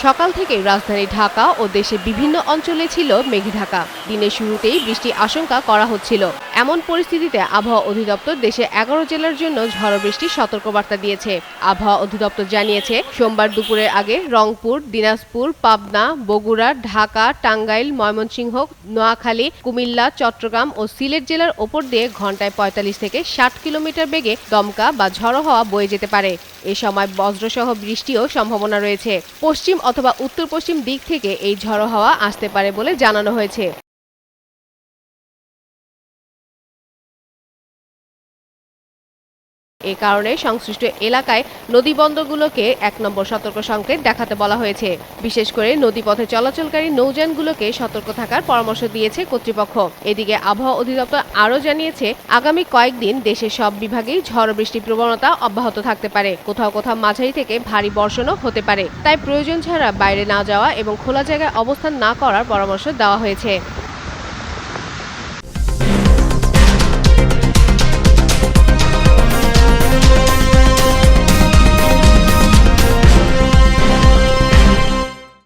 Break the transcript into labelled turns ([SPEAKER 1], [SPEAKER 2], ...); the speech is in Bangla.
[SPEAKER 1] সকাল থেকেই রাজধানী ঢাকা ও দেশের বিভিন্ন অঞ্চলে ছিল মেঘে ঢাকা। দিনের শুরুতেই বৃষ্টির আশঙ্কা করা হচ্ছিল। এমন পরিস্থিতিতে আবহাওয়া অধিদপ্তর দেশে ১১ জেলার জন্য ঝড় বৃষ্টির সতর্কবার্তা দিয়েছে। আবহাওয়া অধিদপ্তর জানিয়েছে, সোমবার দুপুরের আগে রংপুর, দিনাজপুর, পাবনা, বগুড়া, ঢাকা, টাঙ্গাইল, ময়মনসিংহ, নোয়াখালী, কুমিল্লা, চট্টগ্রাম ও সিলেট জেলার ওপর দিয়ে ঘন্টায় ৪৫ থেকে ৬০ কিলোমিটার বেগে দমকা বা ঝড়ো হাওয়া বয়ে যেতে পারে। এ সময় বজ্রসহ বৃষ্টিও সম্ভাবনা রয়েছে। পশ্চিম অথবা উত্তর পশ্চিম দিক থেকে এই ঝড়ো হাওয়া আসতে পারে বলে জানানো হয়েছে। এ কারণে সংশ্লিষ্ট এলাকায় নদীবন্দরগুলোকে ১ নম্বর সতর্ক সংকেত দেখাতে বলা হয়েছে। বিশেষ করে নদীপথে চলাচলকারী নৌযানগুলোকে সতর্ক থাকার পরামর্শ দিয়েছে কর্তৃপক্ষ। এদিকে আবহাওয়া অধিদপ্তর আরও জানিয়েছে, আগামী কয়েকদিন দেশের সব বিভাগেই ঝড় বৃষ্টির প্রবণতা অব্যাহত থাকতে পারে। কোথাও কোথাও মাঝারি থেকে ভারী বর্ষণও হতে পারে। তাই প্রয়োজন ছাড়া বাইরে না যাওয়া এবং খোলা জায়গায় অবস্থান না করার পরামর্শ দেওয়া হয়েছে।